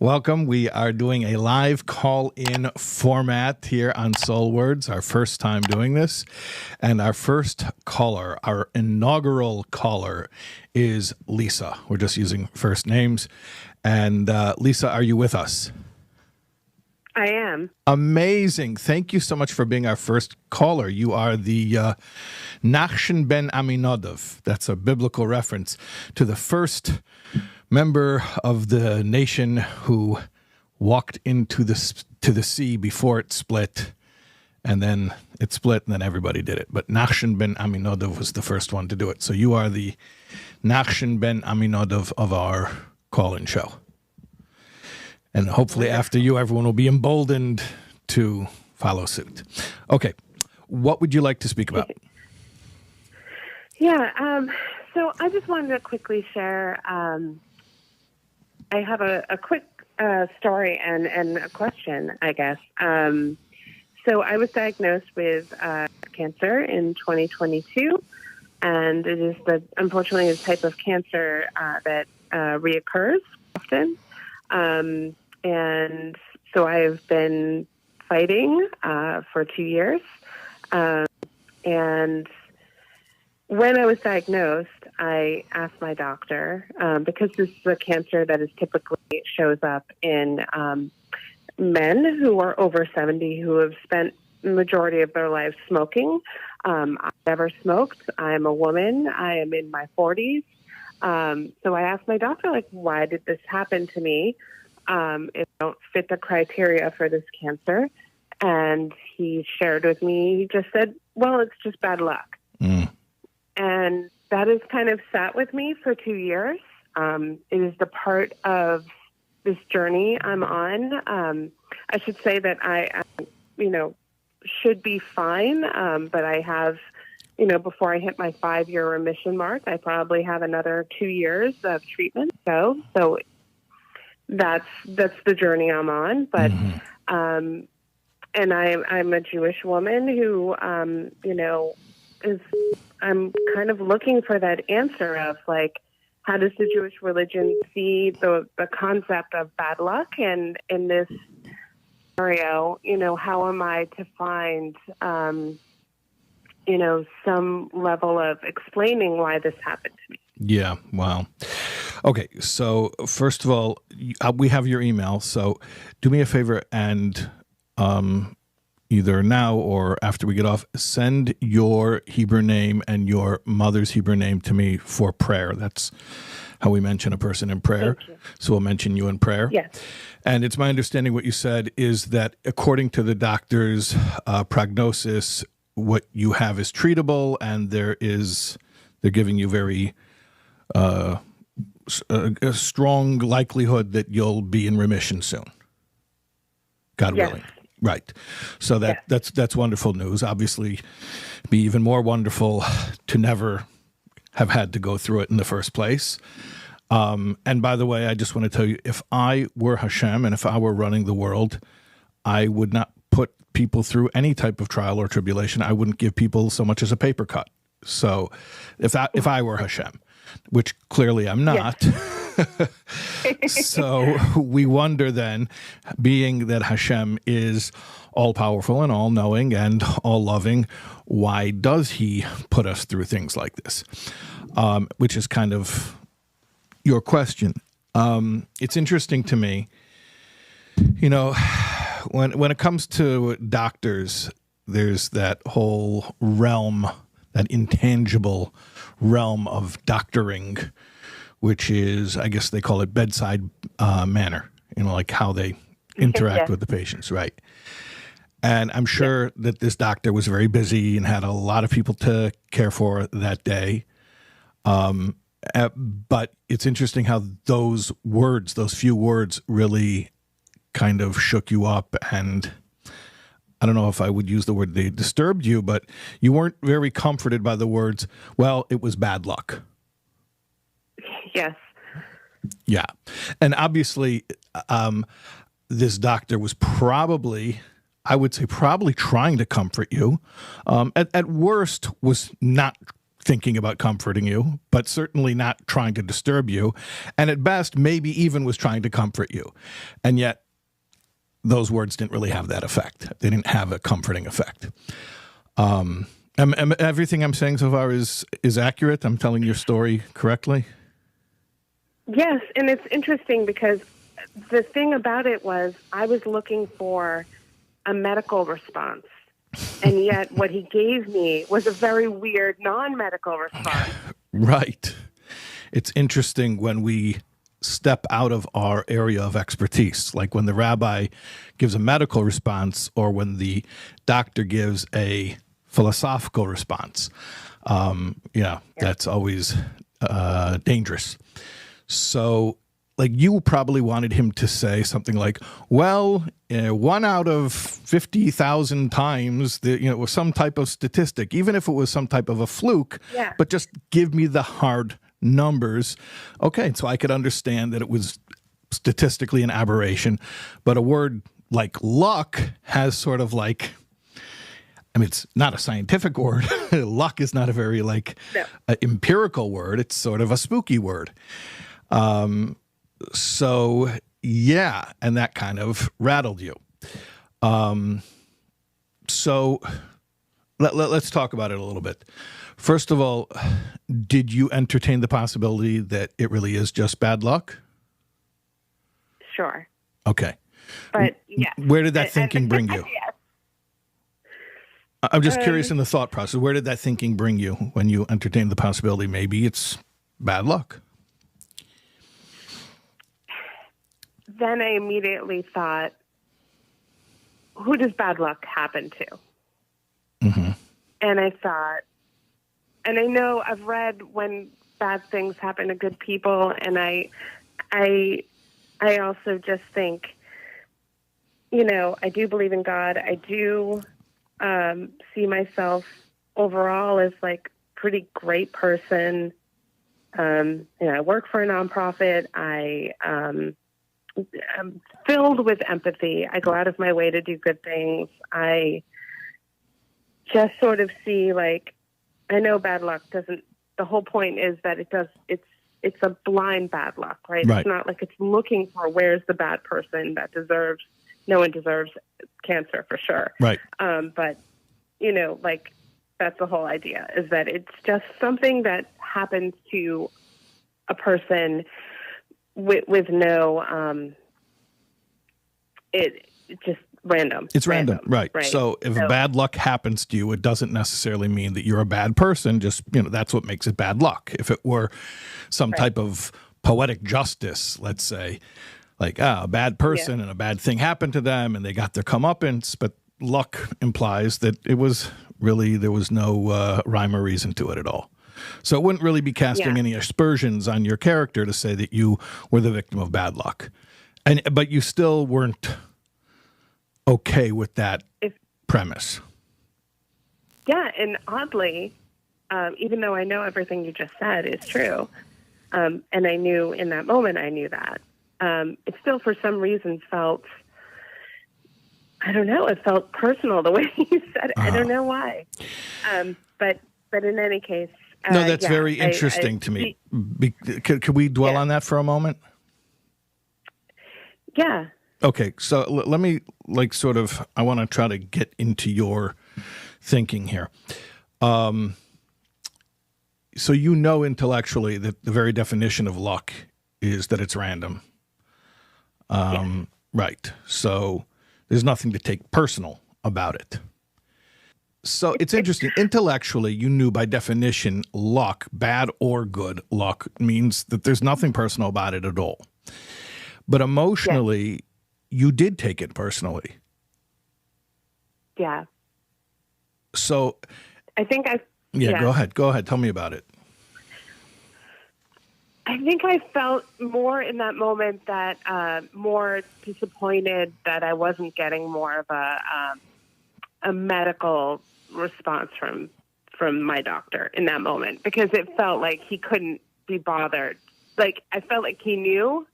Welcome. We are doing a live call-in format here on SoulWords, our first time doing this. And our first caller, our inaugural caller, is Lisa. We're just using first names. And Lisa, are you with us? I am. Amazing. Thank you so much for being our first caller. You are the Nachshon ben Aminadab. That's a biblical reference to the first member of the nation who walked into the sea before it split, and then it split, and then everybody did it. But Nachshon ben Aminadab was the first one to do it. So you are the Nachshon ben Aminadab of our call-in show. And hopefully after you, everyone will be emboldened to follow suit. Okay. What would you like to speak about? Yeah. So I just wanted to quickly share. I have a quick story and a question, I guess. So I was diagnosed with cancer in 2022, and it is unfortunately a type of cancer that reoccurs often. And so I've been fighting for 2 years. And when I was diagnosed, I asked my doctor, because this is a cancer that is typically shows up in men who are over 70 who have spent the majority of their lives smoking. I've never smoked. I'm a woman. I am in my 40s. So I asked my doctor, why did this happen to me? If I don't fit the criteria for this cancer. And he shared with me, he just said, well, it's just bad luck. And that has kind of sat with me for 2 years. It is the part of this journey I'm on. I should say that I should be fine. But I have, before I hit my 5-year remission mark, I probably have another 2 years of treatment. So that's the journey I'm on. But, and I'm a Jewish woman who, I'm kind of looking for that answer of how does the Jewish religion see the concept of bad luck? And in this scenario, how am I to find, some level of explaining why this happened to me? Yeah. Wow. Okay. So first of all, we have your email. So do me a favor and, either now or after we get off, send your Hebrew name and your mother's Hebrew name to me for prayer. That's how we mention a person in prayer. So we'll mention you in prayer. Yes. And it's my understanding what you said is that according to the doctor's prognosis, what you have is treatable, and they're giving you very a strong likelihood that you'll be in remission soon. God willing. Right. So that's wonderful news. Obviously, it'd be even more wonderful to never have had to go through it in the first place. And by the way, I just want to tell you, if I were Hashem and if I were running the world, I would not put people through any type of trial or tribulation. I wouldn't give people so much as a paper cut. So if I were Hashem, which clearly I'm not. So we wonder then, being that Hashem is all-powerful and all-knowing and all-loving, why does he put us through things like this? Which is kind of your question. It's interesting to me, when it comes to doctors, there's that whole realm, that intangible realm of doctoring, which is, I guess they call it bedside manner, how they interact with the patients, right? And I'm sure that this doctor was very busy and had a lot of people to care for that day. But it's interesting how those few words really kind of shook you up, and I don't know if I would use the word they disturbed you, but you weren't very comforted by the words, well, it was bad luck. Yes. Yeah. And obviously, this doctor was probably trying to comfort you. At worst, was not thinking about comforting you, but certainly not trying to disturb you. And at best, maybe even was trying to comfort you. And yet, those words didn't really have that effect. They didn't have a comforting effect. Everything I'm saying so far is accurate? I'm telling your story correctly? Yes, and it's interesting because the thing about it was I was looking for a medical response, and yet what he gave me was a very weird non-medical response. Right. It's interesting when we step out of our area of expertise, like when the rabbi gives a medical response or when the doctor gives a philosophical response. That's always dangerous. So, like, you probably wanted him to say something like, well, 1 out of 50,000 times, it was some type of statistic, even if it was some type of a fluke, but just give me the hard numbers. Okay, so I could understand that it was statistically an aberration, but a word like luck has sort of like, it's not a scientific word. Luck is not a very empirical word. It's sort of a spooky word. So yeah, and that kind of rattled you. So let's talk about it a little bit. First of all, did you entertain the possibility that it really is just bad luck? Sure. Okay. But yes. Where did that thinking bring you? Yes. I'm just curious in the thought process. Where did that thinking bring you when you entertained the possibility maybe it's bad luck? Then I immediately thought, who does bad luck happen to? Mm-hmm. And I thought, and I know I've read when bad things happen to good people, and I also just think, I do believe in God. I do see myself overall as pretty great person. I work for a nonprofit. I'm filled with empathy. I go out of my way to do good things. I just sort of see I know bad luck doesn't, the whole point is that it's a blind bad luck, right? Right. It's not like it's looking for where's the bad person that no one deserves cancer for sure. Right. But, that's the whole idea, is that it's just something that happens to a person with no, it's just random. It's random, right. So if bad luck happens to you, it doesn't necessarily mean that you're a bad person. Just, that's what makes it bad luck. If it were some type of poetic justice, let's say, a bad person and a bad thing happened to them and they got their comeuppance, but luck implies that it was really, there was no rhyme or reason to it at all. So it wouldn't really be casting any aspersions on your character to say that you were the victim of bad luck. But you still weren't okay with that premise. Yeah, and oddly, even though I know everything you just said is true, and I knew in that moment I knew that, it still for some reason felt, I don't know, it felt personal the way you said it. I don't know why. But in any case. No, that's very interesting to me. Could we dwell on that for a moment? Yeah. Okay, so let me I want to try to get into your thinking here. So intellectually that the very definition of luck is that it's random. Right. So there's nothing to take personal about it. So it's interesting. Intellectually, you knew by definition luck, bad or good luck, means that there's nothing personal about it at all. But emotionally, you did take it personally. Yeah. So I think Go ahead. Tell me about it. I think I felt more in that moment that more disappointed that I wasn't getting more of a medical response from my doctor in that moment, because it felt like he couldn't be bothered. I felt like he knew,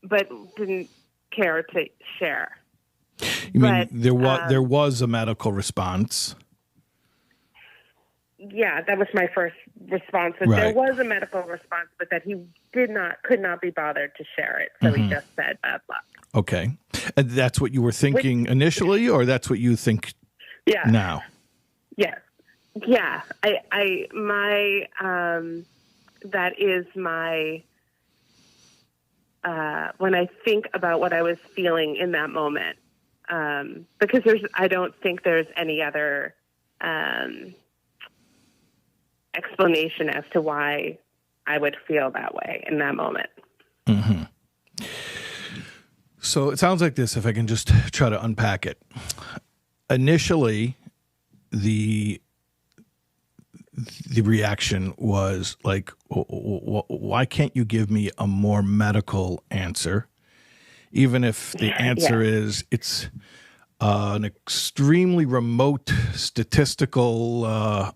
but didn't care to share. You mean there was a medical response? yeah, that was my first response. That there Right. was a medical response, but that he could not be bothered to share it. So he just said bad luck. Okay. And that's what you were thinking initially, or that's what you think Yeah. now? Yes. Yeah. That is my, when I think about what I was feeling in that moment, because I don't think there's any other, explanation as to why I would feel that way in that moment. So it sounds like this, if I can just try to unpack it. Initially, the reaction was like, why can't you give me a more medical answer? Even if the answer is it's an extremely remote statistical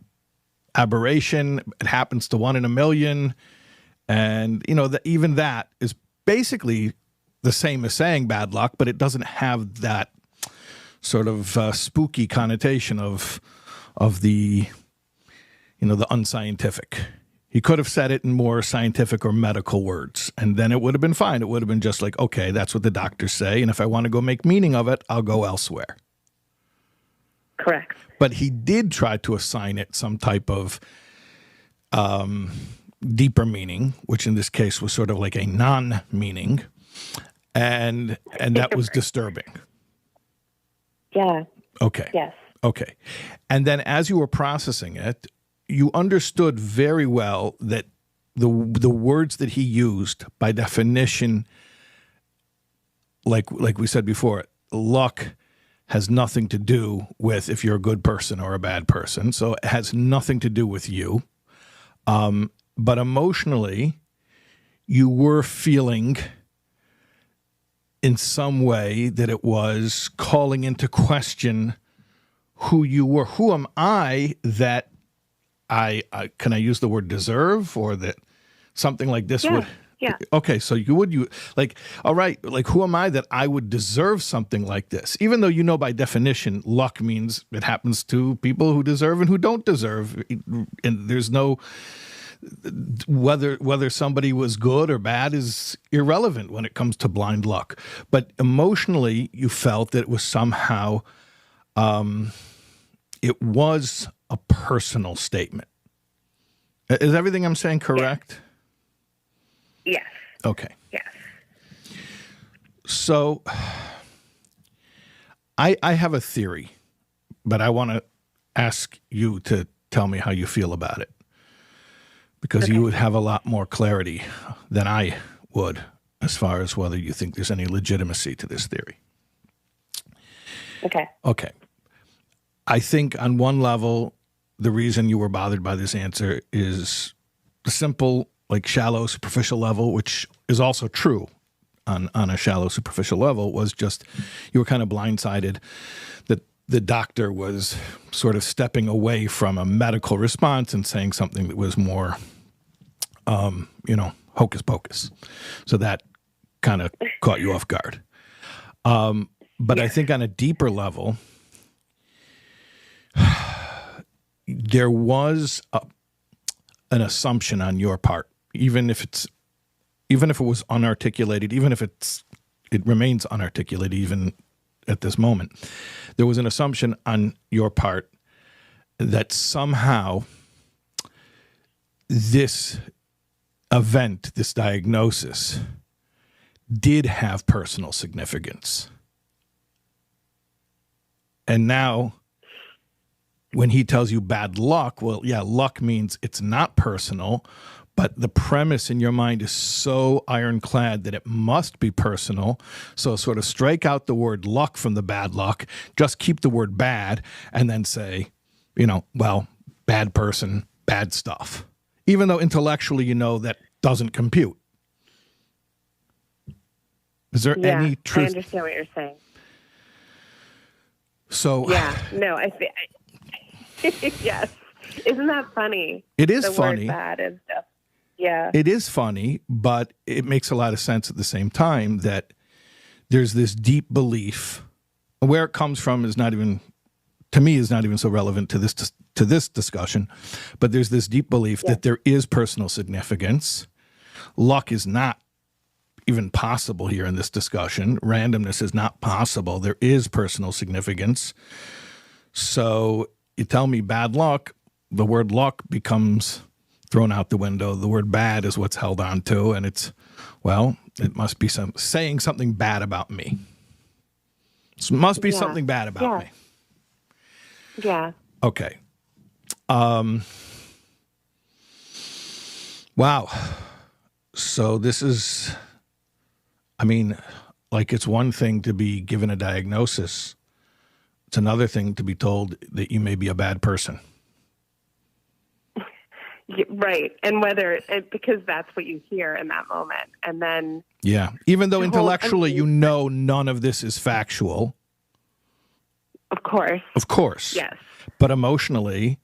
aberration. It happens to 1 in a million. And, even that is basically the same as saying bad luck, but it doesn't have that sort of spooky connotation of the, the unscientific. He could have said it in more scientific or medical words, and then it would have been fine. It would have been just like, okay, that's what the doctors say, and if I want to go make meaning of it, I'll go elsewhere. Correct. But he did try to assign it some type of deeper meaning, which in this case was sort of like a non-meaning, and that was disturbing. Yeah. Okay. Yes. Okay. And then as you were processing it, you understood very well that the words that he used, by definition, like we said before, luck has nothing to do with if you're a good person or a bad person. So it has nothing to do with you. But emotionally, you were feeling in some way that it was calling into question who you were. Who am I that I can I use the word deserve, or that something like this would? Yeah. Okay, so you like, all right, like who am I that I would deserve something like this? Even though by definition, luck means it happens to people who deserve and who don't deserve, and there's no whether somebody was good or bad is irrelevant when it comes to blind luck. But emotionally, you felt that it was somehow it was a personal statement. Is everything I'm saying correct? Yes. Okay. Yes. So I have a theory, but I want to ask you to tell me how you feel about it, because you would have a lot more clarity than I would as far as whether you think there's any legitimacy to this theory. Okay. Okay. I think on one level, the reason you were bothered by this answer is the simple, like shallow, superficial level, which is also true on a shallow, superficial level, was just you were kind of blindsided that the doctor was sort of stepping away from a medical response and saying something that was more, hocus pocus. So that kind of caught you off guard. But I think on a deeper level, there was an assumption on your part, even if it was unarticulated, even if it remains unarticulated, even at this moment, there was an assumption on your part that somehow this event, this diagnosis, did have personal significance. And now, when he tells you bad luck, well, yeah, luck means it's not personal, but the premise in your mind is so ironclad that it must be personal. So sort of strike out the word luck from the bad luck, just keep the word bad, and then say, bad person, bad stuff. Even though intellectually that doesn't compute. Is there any truth? I understand what you're saying. So I think. Yes. Isn't that funny? It is the funny. Word bad and stuff. Yeah. It is funny, but it makes a lot of sense at the same time that there's this deep belief. Where it comes from is not even to me is not even so relevant to this discussion, but there's this deep belief that there is personal significance. Luck is not even possible here in this discussion. Randomness is not possible. There is personal significance. So you tell me bad luck, the word luck becomes thrown out the window. The word bad is what's held on to, and it's, well, it must be saying something bad about me. It must be something bad about me. Yeah. Okay. Wow. So this is, I mean, like, it's one thing to be given a diagnosis. It's another thing to be told that you may be a bad person. Right. And because that's what you hear in that moment. And then. Yeah. Even though intellectually you know none of this is factual. Of course. Of course. Yes. But emotionally,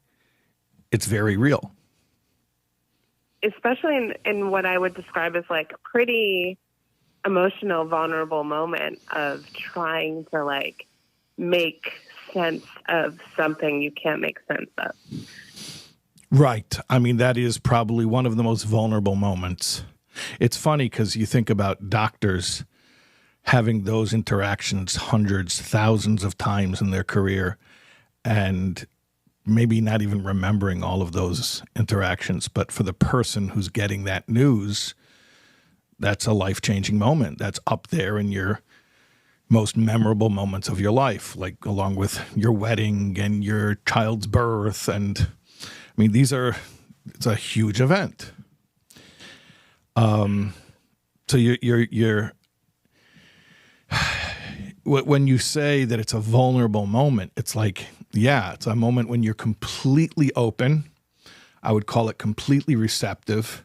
it's very real. Especially in what I would describe as like a pretty emotional, vulnerable moment of trying to like make sense of something you can't make sense of. Right. I mean, that is probably one of the most vulnerable moments. It's funny because you think about doctors having those interactions hundreds, thousands of times in their career and maybe not even remembering all of those interactions. But for the person who's getting that news, that's a life-changing moment. That's up there in your most memorable moments of your life, like along with your wedding and your child's birth. And I mean, it's a huge event. So you're when you say that it's a vulnerable moment, it's like, yeah, it's a moment when you're completely open. I would call it completely receptive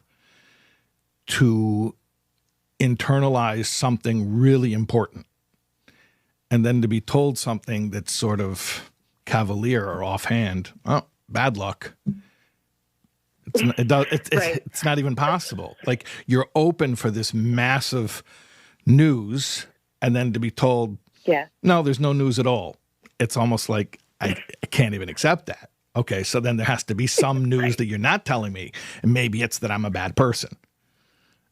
to internalize something really important. And then to be told something that's sort of cavalier or offhand, oh, bad luck. It's not even possible. Like, you're open for this massive news, and then to be told, no, there's no news at all. It's almost like I can't even accept that. Okay, so then there has to be some news that you're not telling me, and maybe it's that I'm a bad person.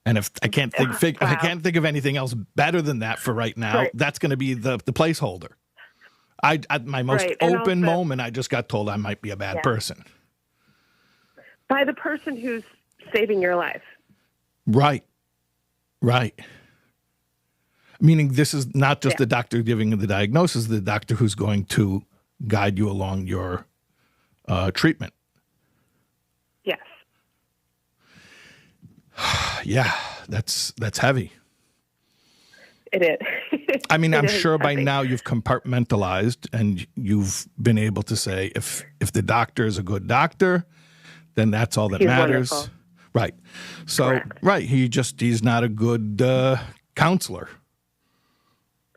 And if I can't think of anything else better than that for right now, that's going to be the placeholder. At my most open moment, I just got told I might be a bad person. By the person who's saving your life. Right. Meaning this is not just the doctor giving the diagnosis, the doctor who's going to guide you along your treatment. Yes. Yeah, that's heavy. It is. I mean, I'm sure by now you've compartmentalized and you've been able to say, if the doctor is a good doctor, then that's all that matters. Wonderful. Right. So, Correct. He's not a good counselor.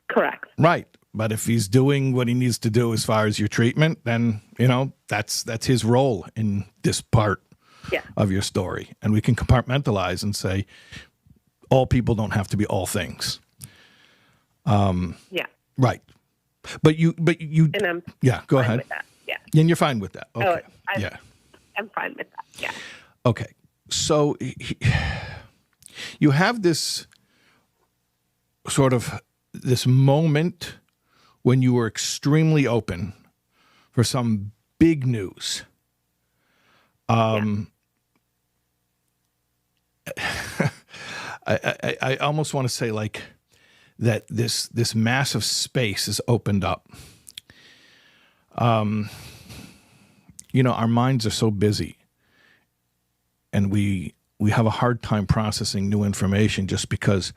Correct. Right. But if he's doing what he needs to do as far as your treatment, then, that's his role in this part of your story. And we can compartmentalize and say, all people don't have to be all things. Right. But you, and I'm go fine ahead. with that. Yeah. And you're fine with that. Okay. I'm fine with that. Yeah. Okay. So you have this sort of this moment when you were extremely open for some big news. I almost want to say like that this massive space is opened up. Our minds are so busy and we have a hard time processing new information just because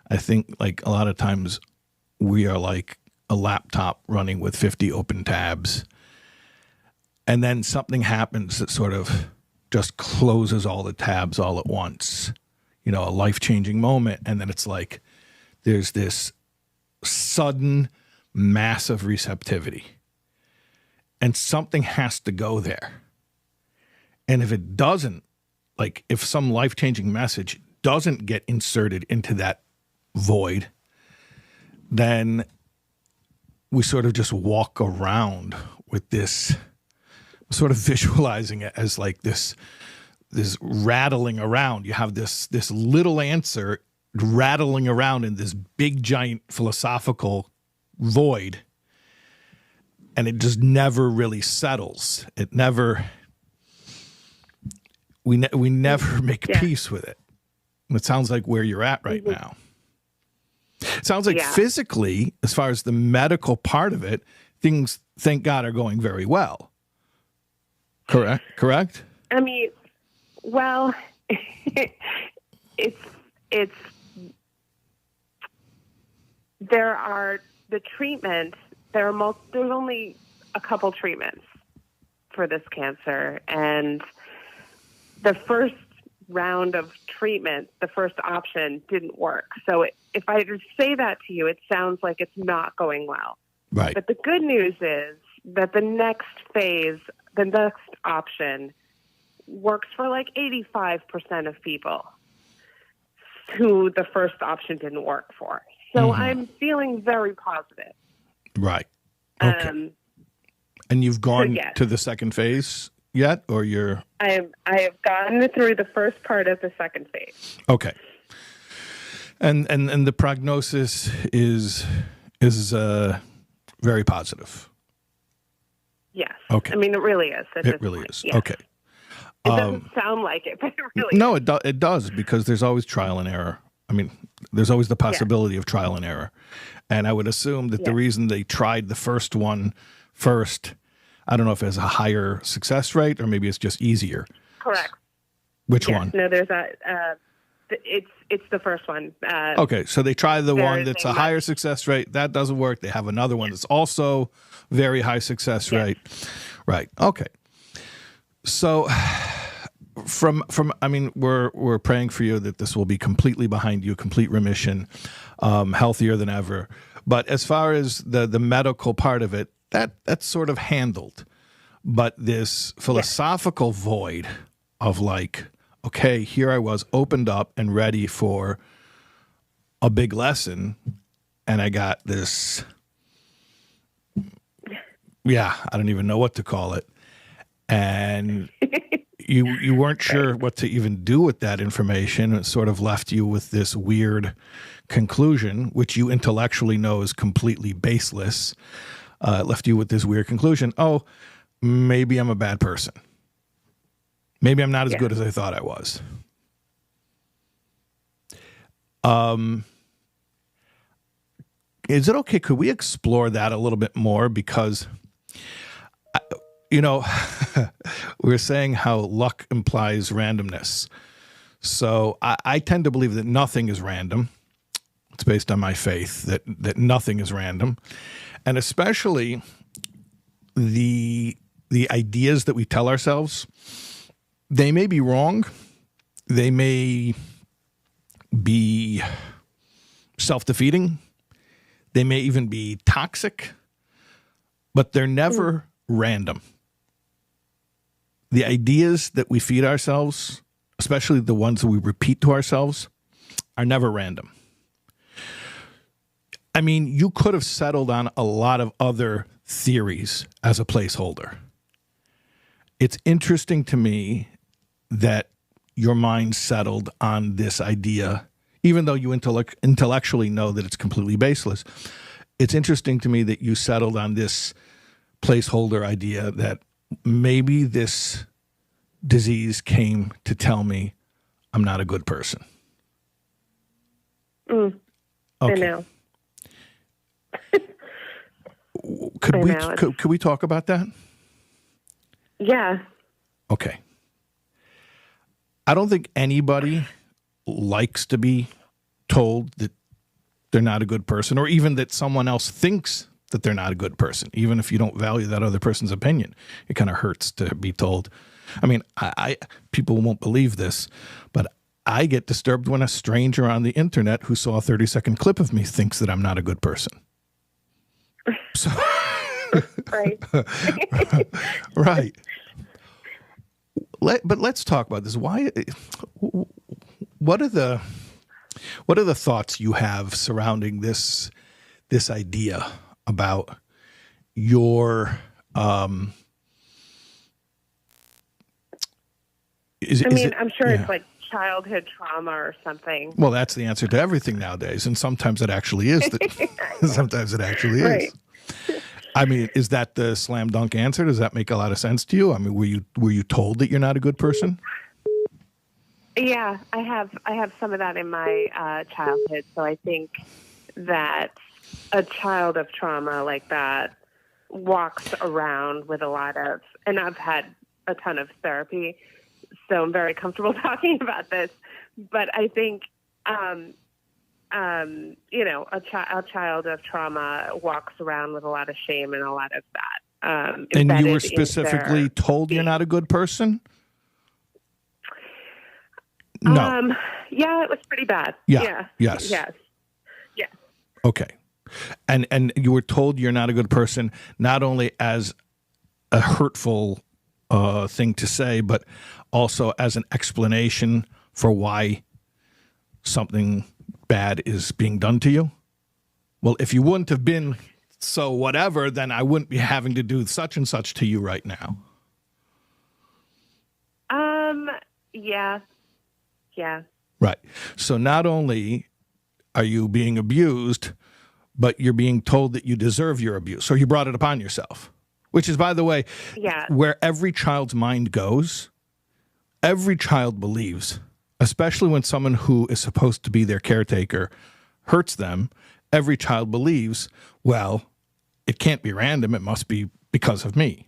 I think like a lot of times we are like a laptop running with 50 open tabs. And then something happens that sort of just closes all the tabs all at once, a life-changing moment. And then it's like there's this sudden, massive receptivity. And something has to go there. And if it doesn't, like if some life-changing message doesn't get inserted into that void, then we sort of just walk around with this, sort of visualizing it as like this rattling around. You have this little answer rattling around in this big giant philosophical void, and it just never really settles. It never. We never make peace with it. And it sounds like where you're at right now. It sounds like physically, as far as the medical part of it, things, thank God, are going very well. Correct? I mean, well, it's there are the treatments. There's only a couple treatments for this cancer, and the first round of treatment, the first option, didn't work. So if I just say that to you, it sounds like it's not going well. Right. But the good news is that the next phase, the next option, works for like 85% of people who the first option didn't work for. So I'm feeling very positive. Right. Okay. And you've gone to the second phase yet, or you're? I have gotten through the first part of the second phase. Okay. And the prognosis is very positive. Yes. Okay. I mean, it really is. It really is. Yes. Okay. It doesn't sound like it, but it really no, is. it does, because there's always trial and error. I mean, there's always the possibility of trial and error. And I would assume that the reason they tried the first one first, I don't know if it has a higher success rate or maybe it's just easier. Correct. Which one? No, there's it's the first one. Okay, so they try the one that's a higher success rate. That doesn't work. They have another one that's also very high success rate. Right. Okay. So from I mean, we're praying for you that this will be completely behind you, complete remission, healthier than ever. But as far as the medical part of it, that's sort of handled. But this philosophical void of like, okay, here I was opened up and ready for a big lesson, and I got this, I don't even know what to call it. And you weren't sure what to even do with that information. It sort of left you with this weird conclusion, which you intellectually know is completely baseless. It left you with this weird conclusion. Oh, maybe I'm a bad person. Maybe I'm not as good as I thought I was. Is it okay? Could we explore that a little bit more? Because, we're saying how luck implies randomness. So I tend to believe that nothing is random. It's based on my faith that nothing is random. And especially the ideas that we tell ourselves, they may be wrong. They may be self-defeating. They may even be toxic, but they're never random. The ideas that we feed ourselves, especially the ones that we repeat to ourselves, are never random. I mean, you could have settled on a lot of other theories as a placeholder. It's interesting to me that your mind settled on this idea, even though you intellectually know that it's completely baseless. It's interesting to me that you settled on this placeholder idea that maybe this disease came to tell me I'm not a good person. Okay. I know. Could we talk about that? Yeah. Okay. I don't think anybody likes to be told that they're not a good person, or even that someone else thinks that they're not a good person. Even if you don't value that other person's opinion, it kind of hurts to be told. I mean, I people won't believe this, but I get disturbed when a stranger on the internet who saw a 30-second clip of me thinks that I'm not a good person. So, Right. Right. But let's talk about this. What are the thoughts you have surrounding this idea about your I'm sure it's like childhood trauma or something. Well, that's the answer to everything nowadays, and sometimes it actually is. Sometimes it actually Right. is. I mean, is that the slam dunk answer? Does that make a lot of sense to you? I mean, were you told that you're not a good person? Yeah, I have some of that in my childhood. So I think that a child of trauma like that walks around with a lot of, and I've had a ton of therapy, so I'm very comfortable talking about this. But I think, a child of trauma walks around with a lot of shame and a lot of that. And you were specifically told you're not a good person? No. Yeah, it was pretty bad. Yeah. Yes. Yes. Yes. Okay. And you were told you're not a good person, not only as a hurtful thing to say, but also as an explanation for why something bad is being done to you? Well, if you wouldn't have been so whatever, then I wouldn't be having to do such and such to you right now. Yeah. Yeah. Right. So not only are you being abused, but you're being told that you deserve your abuse. So you brought it upon yourself, which is, by the way, where every child's mind goes. Every child believes, especially when someone who is supposed to be their caretaker hurts them, every child believes, well, it can't be random. It must be because of me.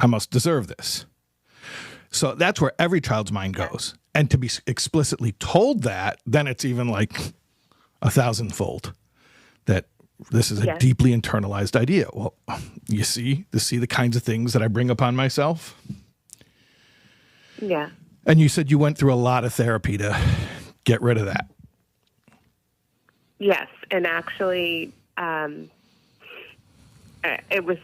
I must deserve this. So that's where every child's mind goes. And to be explicitly told that, then it's even like 1,000-fold that this is a deeply internalized idea. Well, you see the kinds of things that I bring upon myself? Yeah. And you said you went through a lot of therapy to get rid of that. Yes. And actually, it was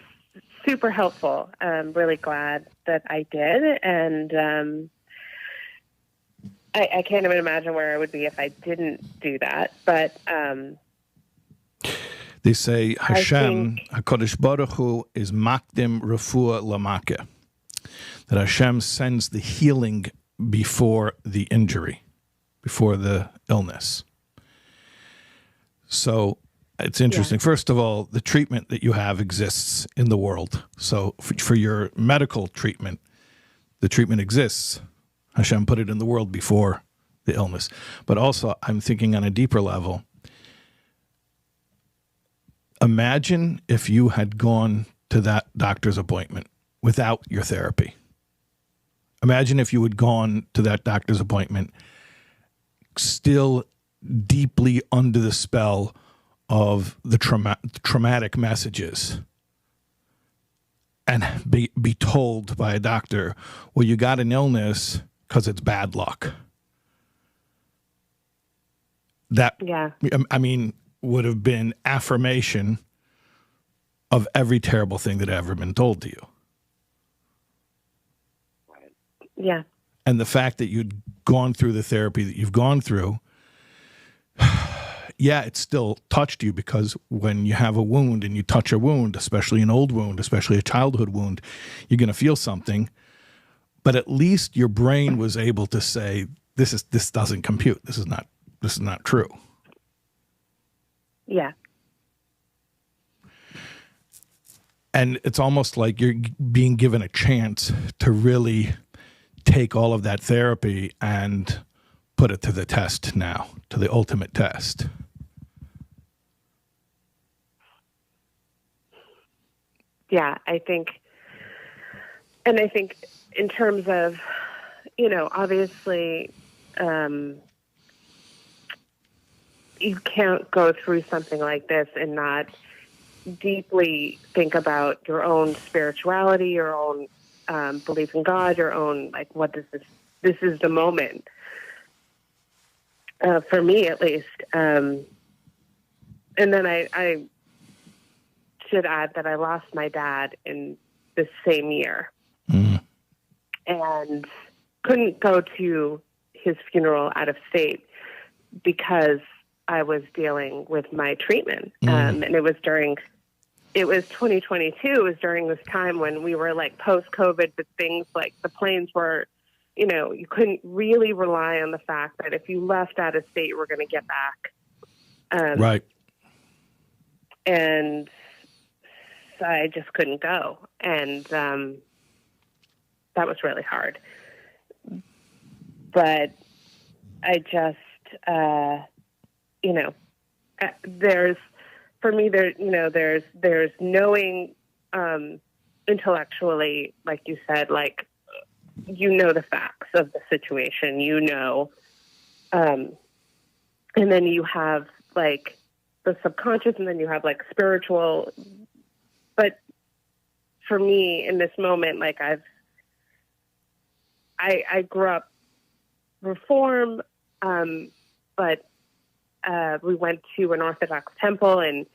super helpful. I'm really glad that I did. And I can't even imagine where I would be if I didn't do that. But they say Hashem, HaKadosh Baruch Hu, is makdim refuah lamake. That Hashem sends the healing before the injury, before the illness. So it's interesting. Yeah. First of all, the treatment that you have exists in the world. So for your medical treatment, the treatment exists. Hashem put it in the world before the illness. But also, I'm thinking on a deeper level. Imagine if you had gone to that doctor's appointment without your therapy. Imagine if you had gone to that doctor's appointment still deeply under the spell of the traumatic messages and be told by a doctor, well, you got an illness because it's bad luck. That, I mean, would have been affirmation of every terrible thing that had ever been told to you. Yeah. And the fact that you'd gone through the therapy that you've gone through, yeah, it still touched you, because when you have a wound and you touch a wound, especially an old wound, especially a childhood wound, you're going to feel something. But at least your brain was able to say, this doesn't compute. This is not true. Yeah. And it's almost like you're being given a chance to really take all of that therapy and put it to the test now, to the ultimate test. Yeah, I think in terms of, obviously, you can't go through something like this and not deeply think about your own spirituality, your own belief in God, your own, like, what is this? This is the moment. For me, at least. And then I should add that I lost my dad in the same year. Mm. And couldn't go to his funeral out of state because I was dealing with my treatment. And it was during it was 2022. It was during this time when we were like post-COVID, but things like the planes were, you couldn't really rely on the fact that if you left out of state, you were going to get back. Right. And so I just couldn't go. And that was really hard. But I just, there's knowing intellectually, like you said, like, the facts of the situation, and then you have like the subconscious, and then you have like spiritual. But for me in this moment, like I grew up Reform, but we went to an Orthodox temple, and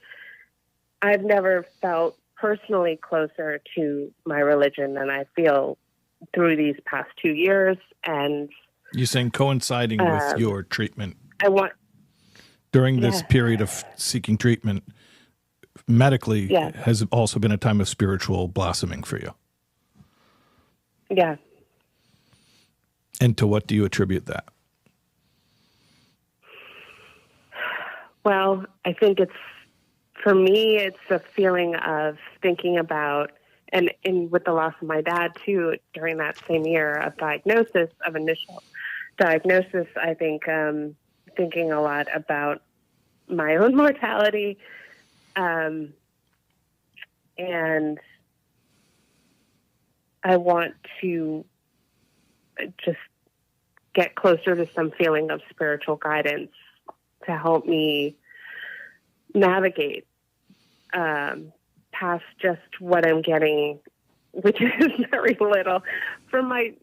I've never felt personally closer to my religion than I feel through these past 2 years. And you're saying coinciding with your treatment during this Yeah. period of seeking treatment medically has also been a time of spiritual blossoming for you. Yeah. And to what do you attribute that? Well, I think for me, it's a feeling of thinking about, and with the loss of my dad too, during that same year of initial diagnosis, I think thinking a lot about my own mortality, and I want to just get closer to some feeling of spiritual guidance to help me navigate past just what I'm getting, which is very little from my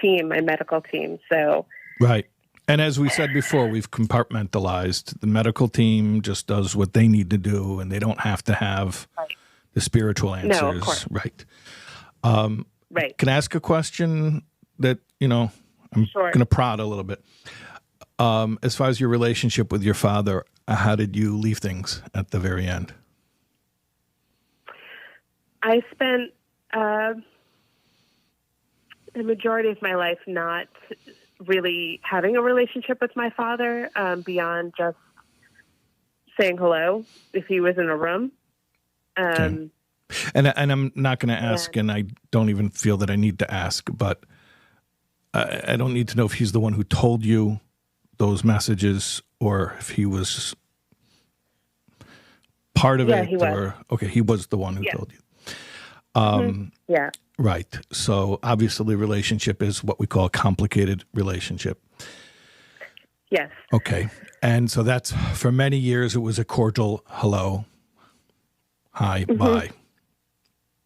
team, my medical team. So right. And as we said before, we've compartmentalized. The medical team just does what they need to do, and they don't have to have the spiritual answers. No, of course. Right. Right. Can I ask a question that, I'm Sure. going to prod a little bit? As far as your relationship with your father, how did you leave things at the very end? I spent the majority of my life not really having a relationship with my father beyond just saying hello if he was in a room. Okay. And I'm not going to ask, and I don't even feel that I need to ask, but I don't need to know if he's the one who told you those messages or if he was part of it. He was. Okay, he was the one who told you. Yeah. Right. So obviously the relationship is what we call a complicated relationship. Yes. Okay. And so that's, for many years, it was a cordial hello, hi, bye,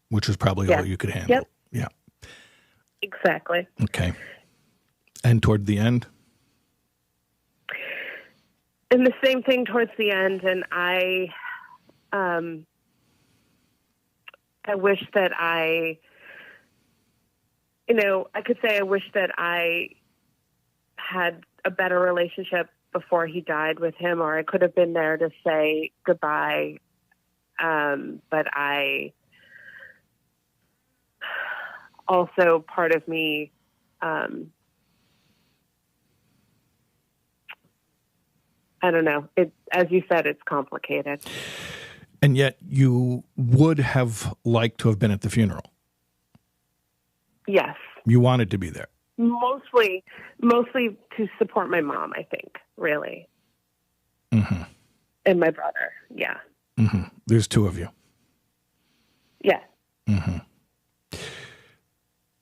which was probably all you could handle. Yep. Yeah. Exactly. Okay. And toward the end? And the same thing towards the end. And I wish that I could say I wish that I had a better relationship before he died with him, or I could have been there to say goodbye. But I also, part of me, I don't know. As you said, it's complicated. And yet you would have liked to have been at the funeral. Yes. You wanted to be there. Mostly to support my mom, I think, really. Mm-hmm. And my brother, yeah. Mm-hmm. There's two of you. Yeah. Mm-hmm.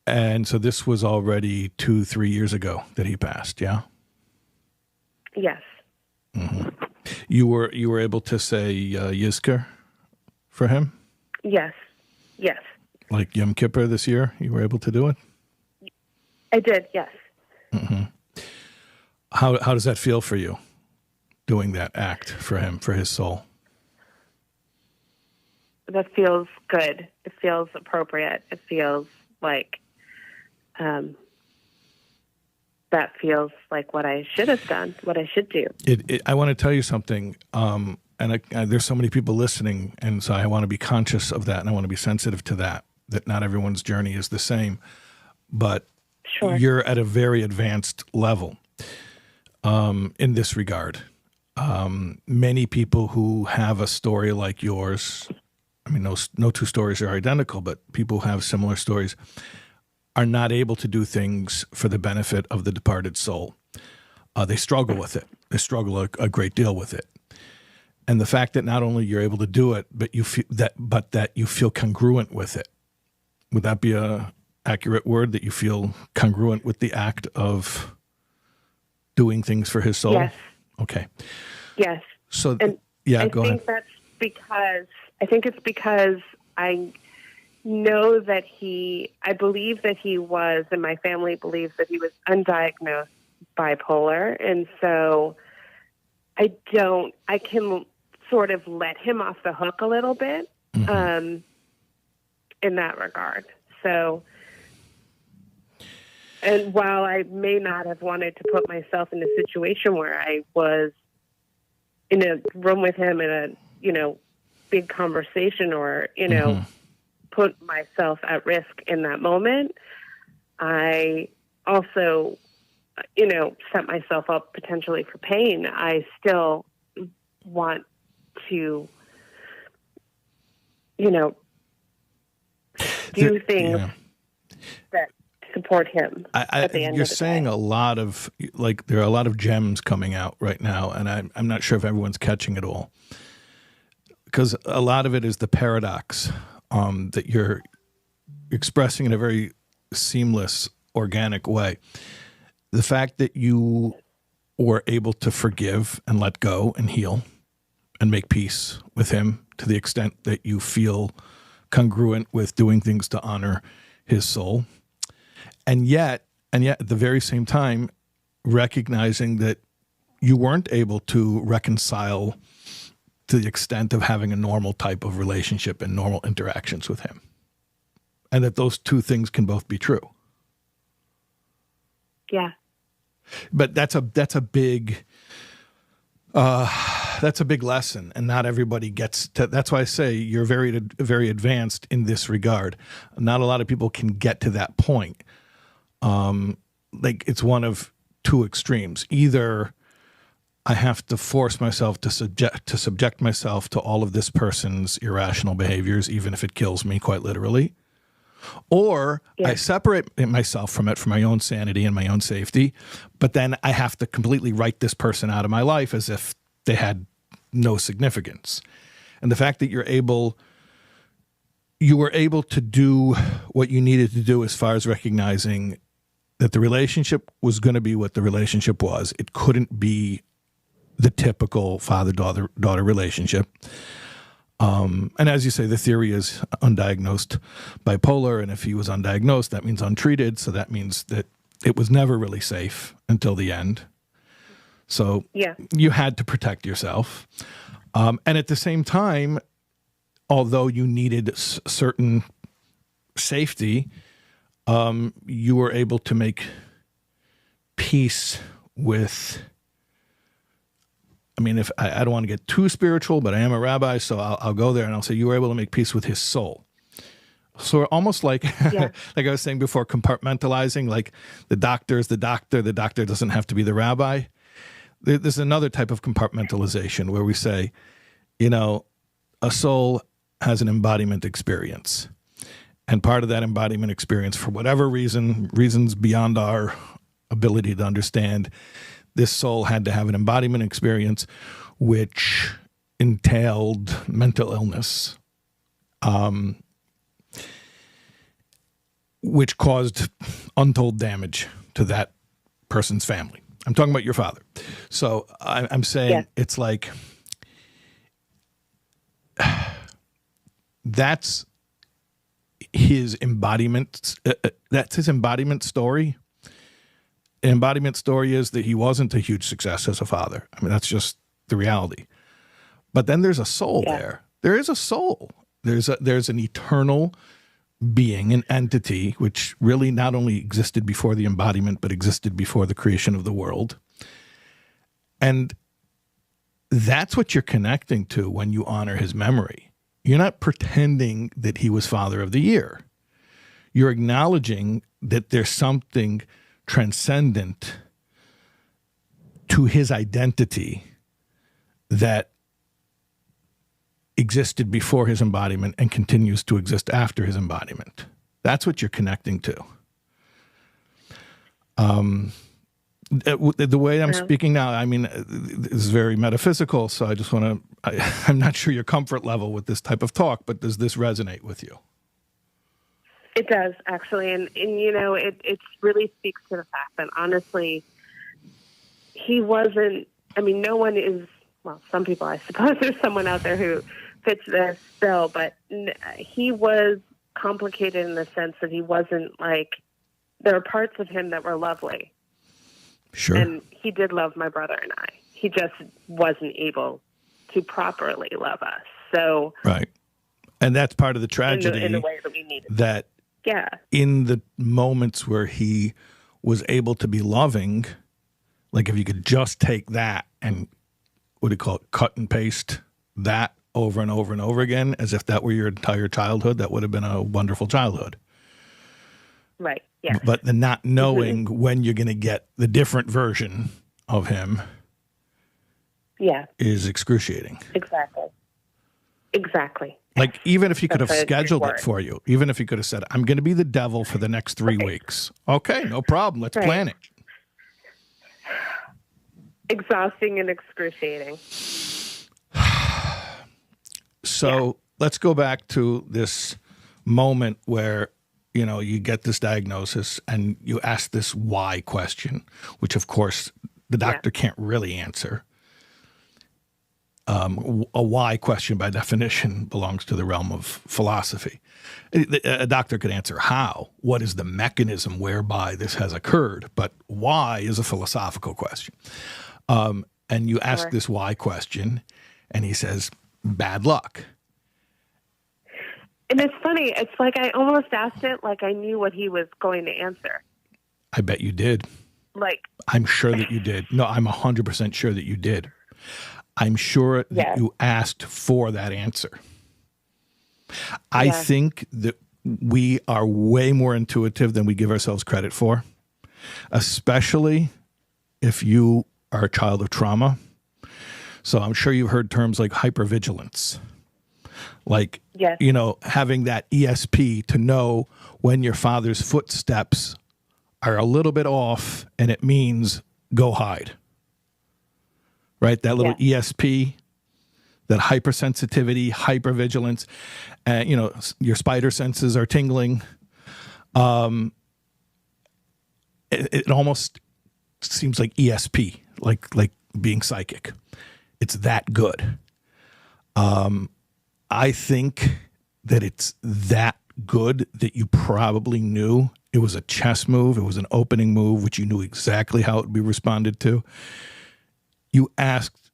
And so this was already 2-3 years ago that he passed, yeah? Yes. Mm-hmm. You were able to say Yizkor for him? Yes. Yes. Like Yom Kippur this year, you were able to do it? I did, yes. Mm-hmm. How does that feel for you, doing that act for him, for his soul? That feels good. It feels appropriate. It feels like that feels like what I should have done, what I should do. I want to tell you something. there's so many people listening, and so I want to be conscious of that, and I want to be sensitive to that not everyone's journey is the same, but Sure. you're at a very advanced level in this regard. Many people who have a story like yours, I mean, no two stories are identical, but people who have similar stories are not able to do things for the benefit of the departed soul. They struggle with it. They struggle a great deal with it. And the fact that not only you're able to do it, but that you feel congruent with it. Would that be a accurate word, that you feel congruent with the act of doing things for his soul? Yes. Okay. Yes. So, and go ahead. I think it's because I know that I believe that he was, and my family believes that he was undiagnosed bipolar. And so I can sort of let him off the hook a little bit in that regard. So, and while I may not have wanted to put myself in a situation where I was in a room with him in a, big conversation or, put myself at risk in that moment, I also, set myself up potentially for pain. I still want to, do things that support him at the end you're of the saying day. a lot of, there are a lot of gems coming out right now, and I'm not sure if everyone's catching it all. Because a lot of it is the paradox that you're expressing in a very seamless, organic way. The fact that you were able to forgive and let go and heal and make peace with him to the extent that you feel congruent with doing things to honor his soul. And yet at the very same time, recognizing that you weren't able to reconcile to the extent of having a normal type of relationship and normal interactions with him. And that those two things can both be true. Yeah. But that's a big lesson, and not everybody gets to. That's why I say you're very, very advanced in this regard. Not a lot of people can get to that point. It's one of two extremes. Either I have to force myself to subject myself to all of this person's irrational behaviors, even if it kills me, quite literally. Or I separate myself from it for my own sanity and my own safety, but then I have to completely write this person out of my life as if they had no significance. And the fact that you were able to do what you needed to do as far as recognizing that the relationship was going to be what the relationship was. It couldn't be the typical father-daughter relationship. And as you say, the theory is undiagnosed bipolar, and if he was undiagnosed, that means untreated, so that means that it was never really safe until the end. So you had to protect yourself. And at the same time, although you needed certain safety, you were able to make peace with... I mean, if I don't want to get too spiritual, but I am a rabbi, so I'll go there and I'll say you were able to make peace with his soul. So almost like, like I was saying before, compartmentalizing, like the doctor is the doctor doesn't have to be the rabbi. There's another type of compartmentalization where we say, a soul has an embodiment experience. And part of that embodiment experience, for whatever reasons beyond our ability to understand, this soul had to have an embodiment experience which entailed mental illness, which caused untold damage to that person's family. I'm talking about your father. So I'm saying it's like that's his embodiment. That's his embodiment story. Embodiment story is that he wasn't a huge success as a father. I mean, that's just the reality. But then there's a soul there. There is a soul. There's an eternal being, an entity, which really not only existed before the embodiment, but existed before the creation of the world. And that's what you're connecting to when you honor his memory. You're not pretending that he was Father of the Year. You're acknowledging that there's something transcendent to his identity that existed before his embodiment and continues to exist after his embodiment. That's what you're connecting to. The way I'm speaking now, I mean, this is very metaphysical, so I just want to, I'm not sure your comfort level with this type of talk, but does this resonate with you? It does, actually. And you know, it really speaks to the fact that, honestly, he wasn't, I mean, no one is, well, some people, I suppose there's someone out there who fits this bill, but he was complicated in the sense that he wasn't like, there are parts of him that were lovely. Sure. And he did love my brother and I. He just wasn't able to properly love us. So, right. And that's part of the tragedy in the way that we needed. That yeah. In the moments where he was able to be loving, like if you could just take that and, what do you call it, cut and paste that over and over and over again, as if that were your entire childhood, that would have been a wonderful childhood. Right, yeah. But the not knowing when you're going to get the different version of him is excruciating. Exactly. Like, even if he could have scheduled it for you, even if he could have said, I'm going to be the devil for the next 3 weeks. Okay, no problem. Let's plan it. Exhausting and excruciating. So let's go back to this moment where, you know, you get this diagnosis and you ask this why question, which of course the doctor can't really answer. A why question by definition belongs to the realm of philosophy. A doctor could answer how, what is the mechanism whereby this has occurred, but why is a philosophical question. And you ask this why question and he says, bad luck. And it's funny. It's like I almost asked it like I knew what he was going to answer. I bet you did. Like, I'm sure that you did. No, I'm 100% sure that you did. I'm sure that you asked for that answer. I think that we are way more intuitive than we give ourselves credit for, especially if you are a child of trauma. So I'm sure you've heard terms like hypervigilance. Like, you know, having that ESP to know when your father's footsteps are a little bit off and it means go hide. Right? That little ESP, that hypersensitivity, hypervigilance, and, you know, your spider senses are tingling. It almost seems like ESP, like being psychic. It's that good. I think that it's that good that you probably knew it was a chess move. It was an opening move, which you knew exactly how it would be responded to. You asked,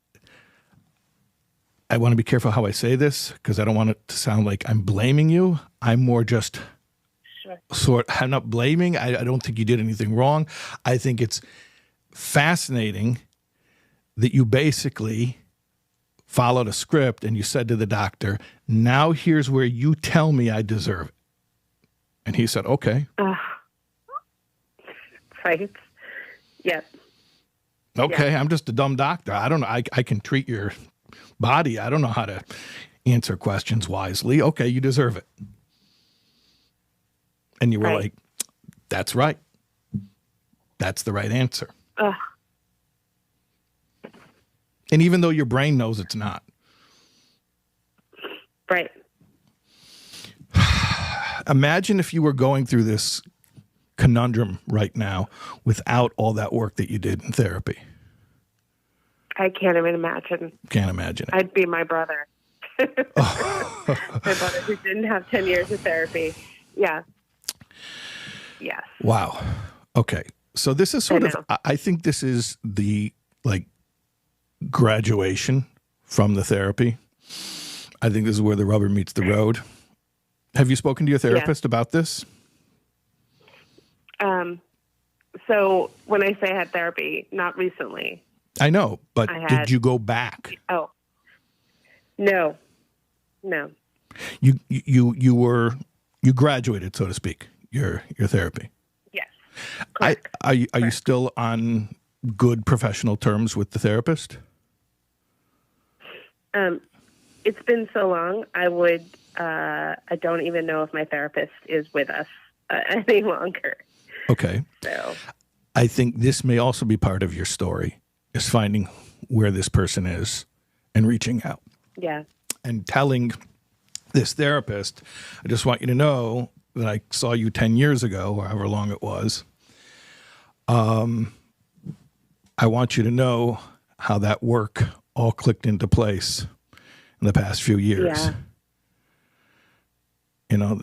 I want to be careful how I say this because I don't want it to sound like I'm blaming you. I'm more just I'm not blaming. I don't think you did anything wrong. I think it's fascinating that you basically followed a script and you said to the doctor, now here's where you tell me I deserve it. And he said, okay. Right. Yes. Okay, I'm just a dumb doctor. I don't know. I can treat your body. I don't know how to answer questions wisely. Okay, you deserve it. And you were like, that's right. That's the right answer. And even though your brain knows it's not. Right. Imagine if you were going through this conundrum right now without all that work that you did in therapy. I can't even imagine. Can't imagine it. I'd be my brother. My brother who didn't have 10 years of therapy. Yeah. Yes. Wow. Okay. So this is sort of, I think this is the like graduation from the therapy. I think this is where the rubber meets the road. Have you spoken to your therapist about this? So when I say I had therapy, not recently. I know, but I had, did you go back? Oh, no. You graduated, so to speak, your therapy. Yes. Correct. Are you still on good professional terms with the therapist? It's been so long. I don't even know if my therapist is with us any longer. Okay. So I think this may also be part of your story, is finding where this person is and reaching out. Yeah. And telling this therapist, I just want you to know that I saw you 10 years ago, or however long it was. I want you to know how that work all clicked into place in the past few years. Yeah. You know,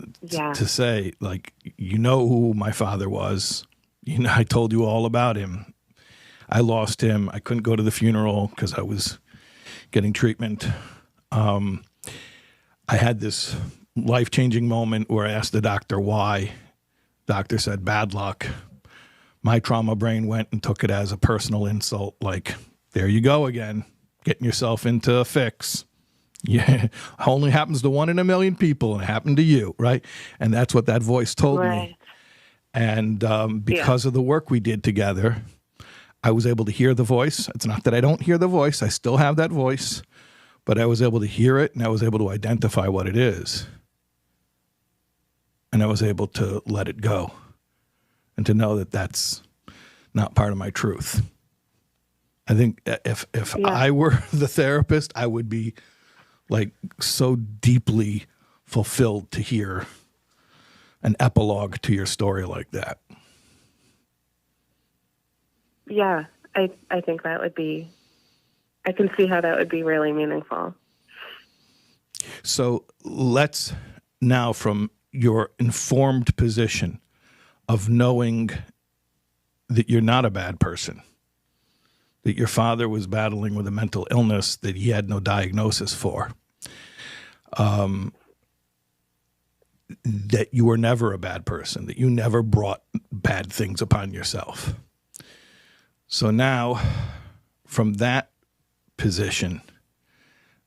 to say, like, you know who my father was. You know, I told you all about him. I lost him. I couldn't go to the funeral because I was getting treatment. I had this life-changing moment where I asked the doctor why. Doctor said, bad luck. My trauma brain went and took it as a personal insult. Like, there you go again, getting yourself into a fix. Yeah, only happens to 1 in a million people, and it happened to you, right? And that's what that voice told me. And because of the work we did together, I was able to hear the voice. It's not that I don't hear the voice. I still have that voice, but I was able to hear it, and I was able to identify what it is. And I was able to let it go and to know that that's not part of my truth. I think if I were the therapist, I would be like so deeply fulfilled to hear an epilogue to your story like that. Yeah, I think that would be, I can see how that would be really meaningful. So let's now, from your informed position of knowing that you're not a bad person, that your father was battling with a mental illness that he had no diagnosis for, that you were never a bad person, that you never brought bad things upon yourself. So now, from that position,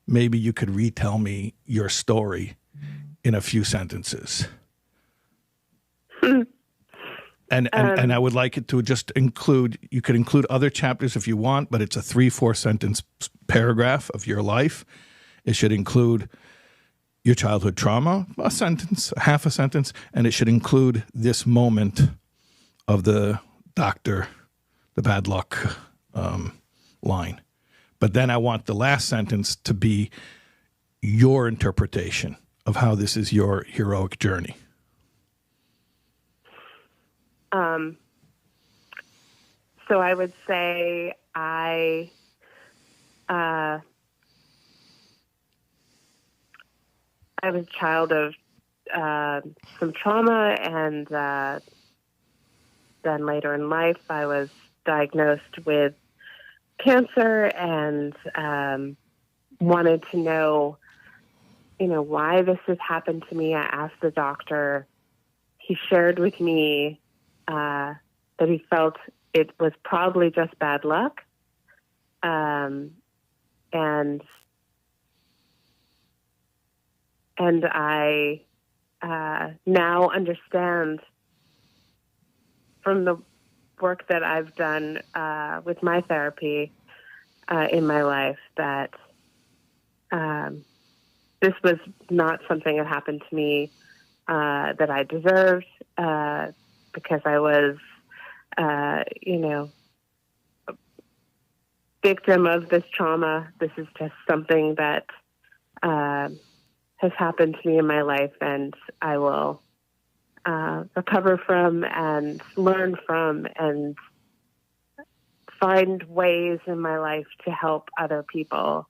maybe you could retell me your story in a few sentences. And I would like it to just include, you could include other chapters if you want, but it's a 3-4 sentence paragraph of your life. It should include your childhood trauma, a sentence, half a sentence, and it should include this moment of the doctor, the bad luck line. But then I want the last sentence to be your interpretation of how this is your heroic journey. So I would say I was a child of some trauma, and then later in life I was diagnosed with cancer, and wanted to know, why this has happened to me. I asked the doctor. He shared with me that he felt it was probably just bad luck. And I now understand from the work that I've done with my therapy in my life that this was not something that happened to me that I deserved because I was, victim of this trauma. This is just something that has happened to me in my life, and I will recover from and learn from and find ways in my life to help other people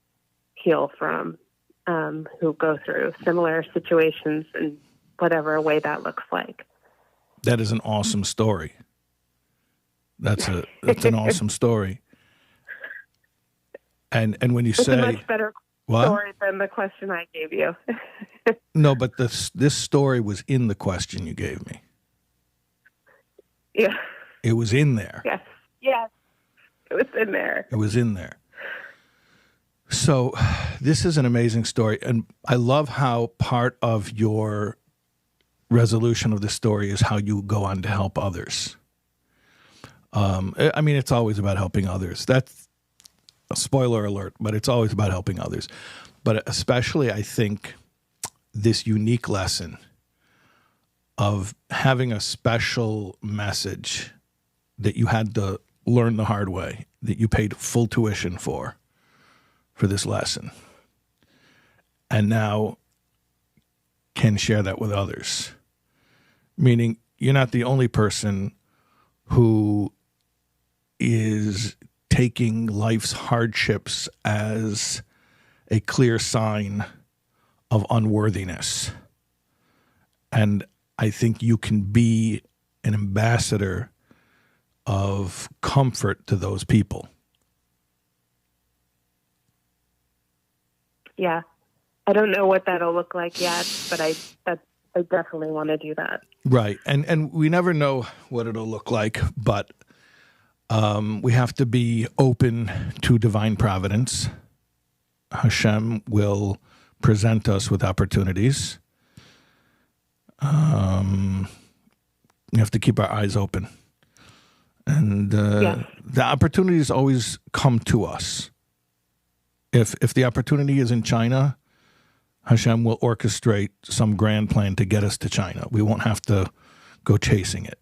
heal from who go through similar situations in whatever way that looks like. That is an awesome story. That's an awesome story. And when you it's say a much better story than the question I gave you. No, but this story was in the question you gave me. Yeah. It was in there. Yes. Yes. was in there. It was in there. So this is an amazing story. And I love how part of your resolution of the story is how you go on to help others. I mean, it's always about helping others. That's a spoiler alert, but it's always about helping others. But especially, I think, this unique lesson of having a special message that you had to learn the hard way, that you paid full tuition for this lesson, and now can share that with others. Meaning you're not the only person who is taking life's hardships as a clear sign of unworthiness. And I think you can be an ambassador of comfort to those people. Yeah. I don't know what that'll look like yet, but I definitely want to do that. Right. And we never know what it'll look like, but we have to be open to divine providence. Hashem will present us with opportunities. We have to keep our eyes open. And the opportunities always come to us. If the opportunity is in China, Hashem will orchestrate some grand plan to get us to China. We won't have to go chasing it.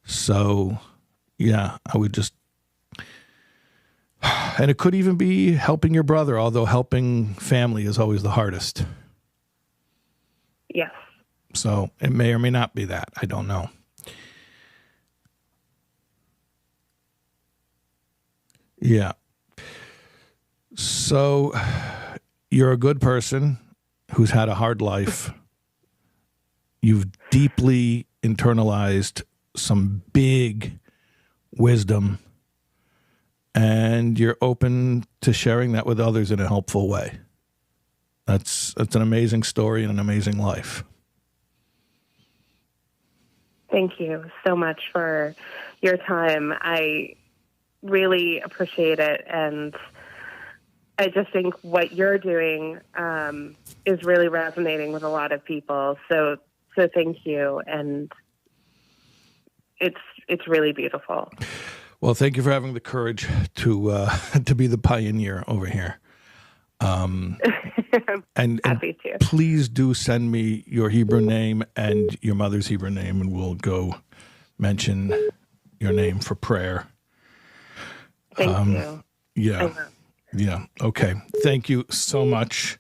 So, yeah, I would just... And it could even be helping your brother, although helping family is always the hardest. Yes. So it may or may not be that. I don't know. Yeah. So you're a good person who's had a hard life. You've deeply internalized some big wisdom, and you're open to sharing that with others in a helpful way. That's an amazing story and an amazing life. Thank you so much for your time. I really appreciate it, and I just think what you're doing is really resonating with a lot of people. So thank you, and it's really beautiful. Well, thank you for having the courage to be the pioneer over here. And happy to. Please do send me your Hebrew name and your mother's Hebrew name, and we'll go mention your name for prayer. Thank you. Yeah. Yeah. Okay. Thank you so much.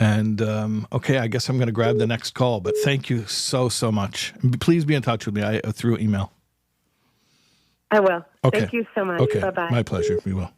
And, okay, I guess I'm going to grab the next call, but thank you so much. Please be in touch with me through email. I will. Okay. Thank you so much. Okay. Bye-bye. My pleasure. We will.